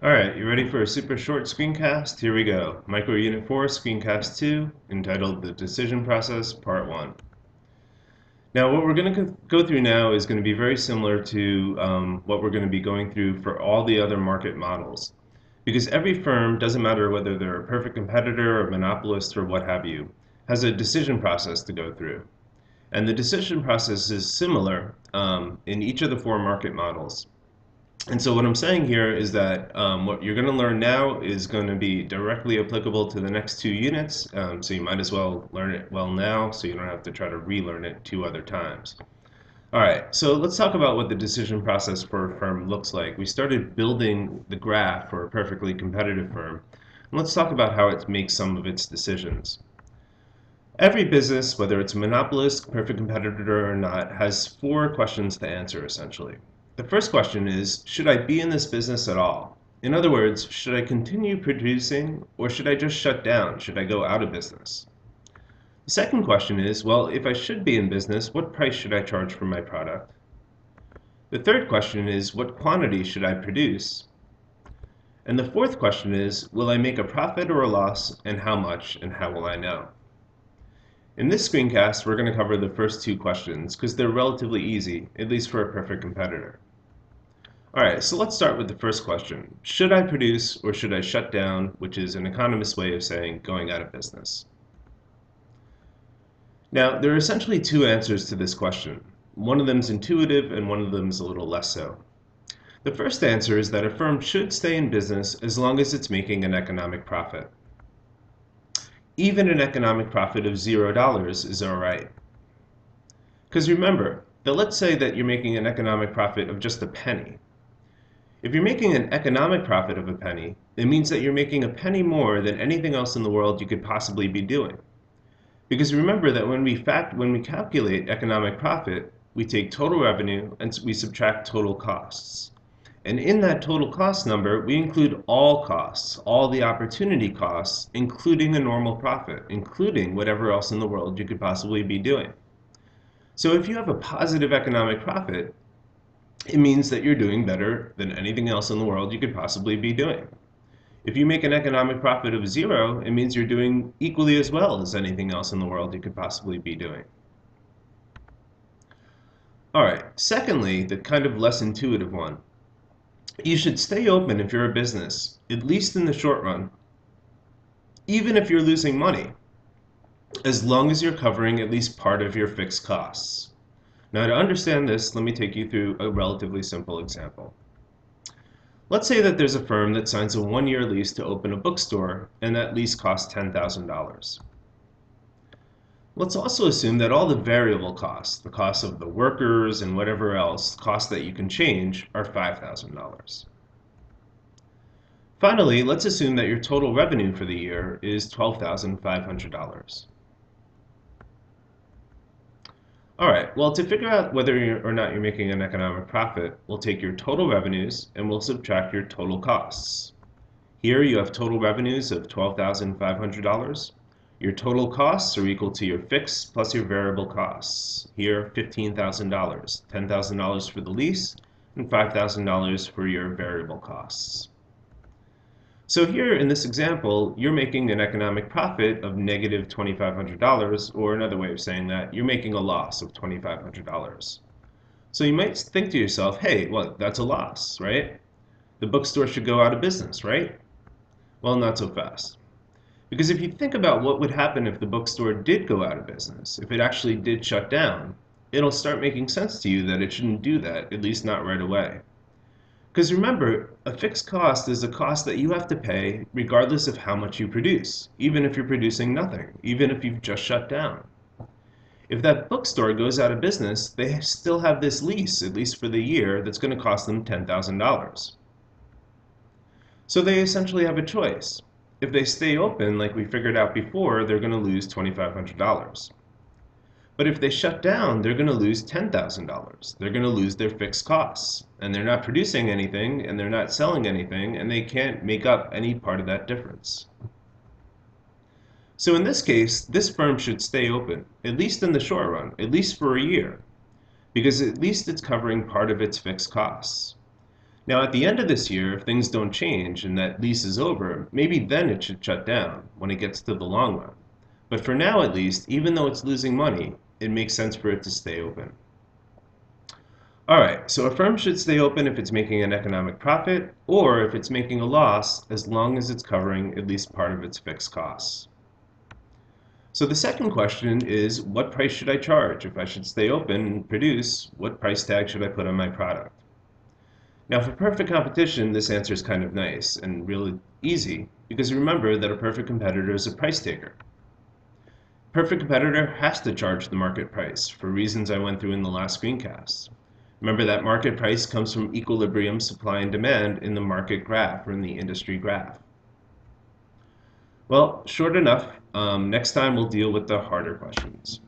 Alright, you ready for a super short screencast? Here we go. Micro Unit 4, Screencast 2, entitled The Decision Process, Part 1. Now, what we're going to go through now is going to be very similar to what we're going to be going through for all the other market models. Because every firm, doesn't matter whether they're a perfect competitor or monopolist or what have you, has a decision process to go through. And the decision process is similar in each of the four market models. And so what I'm saying here is that what you're going to learn now is going to be directly applicable to the next two units, so you might as well learn it well now so you don't have to try to relearn it two other times. All right, so let's talk about what the decision process for a firm looks like. We started building the graph for a perfectly competitive firm, and let's talk about how it makes some of its decisions. Every business, whether it's a monopolist, perfect competitor or not, has four questions to answer essentially. The first question is, should I be in this business at all? In other words, should I continue producing or should I just shut down? Should I go out of business? The second question is, well, if I should be in business, what price should I charge for my product? The third question is, what quantity should I produce? And the fourth question is, will I make a profit or a loss, and how much, and how will I know? In this screencast, we're going to cover the first two questions because they're relatively easy, at least for a perfect competitor. Alright, so let's start with the first question. Should I produce or should I shut down, which is an economist's way of saying going out of business? Now, there are essentially two answers to this question. One of them is intuitive and one of them is a little less so. The first answer is that a firm should stay in business as long as it's making an economic profit. Even an economic profit of $0 is alright. Because remember, that let's say that you're making an economic profit of just a penny. If you're making an economic profit of a penny, it means that you're making a penny more than anything else in the world you could possibly be doing. Because remember that when we calculate economic profit, we take total revenue and we subtract total costs. And in that total cost number, we include all costs, all the opportunity costs, including a normal profit, including whatever else in the world you could possibly be doing. So if you have a positive economic profit, it means that you're doing better than anything else in the world you could possibly be doing. If you make an economic profit of $0, it means you're doing equally as well as anything else in the world you could possibly be doing. Alright, secondly, the kind of less intuitive one. You should stay open if you're a business, at least in the short run, even if you're losing money, as long as you're covering at least part of your fixed costs. Now, to understand this, let me take you through a relatively simple example. Let's say that there's a firm that signs a one-year lease to open a bookstore, and that lease costs $10,000. Let's also assume that all the variable costs, the costs of the workers and whatever else, costs that you can change, are $5,000. Finally, let's assume that your total revenue for the year is $12,500. Alright, well, to figure out whether or not you're making an economic profit, we'll take your total revenues and we'll subtract your total costs. Here you have total revenues of $12,500. Your total costs are equal to your fixed plus your variable costs. Here, $15,000, $10,000 for the lease, and $5,000 for your variable costs. So here in this example, you're making an economic profit of negative $2,500, or another way of saying that, you're making a loss of $2,500. So you might think to yourself, hey, well, that's a loss, right? The bookstore should go out of business, right? Well, not so fast. Because if you think about what would happen if the bookstore did go out of business, if it actually did shut down, it'll start making sense to you that it shouldn't do that, at least not right away. Because remember, a fixed cost is a cost that you have to pay regardless of how much you produce, even if you're producing nothing, even if you've just shut down. If that bookstore goes out of business, they still have this lease, at least for the year, that's going to cost them $10,000. So they essentially have a choice. If they stay open, like we figured out before, they're going to lose $2,500. But if they shut down, they're going to lose $10,000. They're going to lose their fixed costs. And they're not producing anything, and they're not selling anything, and they can't make up any part of that difference. So in this case, this firm should stay open, at least in the short run, at least for a year, because at least it's covering part of its fixed costs. Now, at the end of this year, if things don't change and that lease is over, maybe then it should shut down when it gets to the long run. But for now, at least, even though it's losing money, it makes sense for it to stay open. All right, so a firm should stay open if it's making an economic profit or if it's making a loss, as long as it's covering at least part of its fixed costs. So the second question is, what price should I charge? If I should stay open and produce, what price tag should I put on my product? Now, for perfect competition, this answer is kind of nice and really easy, because remember that a perfect competitor is a price taker. Perfect competitor has to charge the market price for reasons I went through in the last screencast. Remember that market price comes from equilibrium supply and demand in the market graph or in the industry graph. Well, short enough. Next time we'll deal with the harder questions.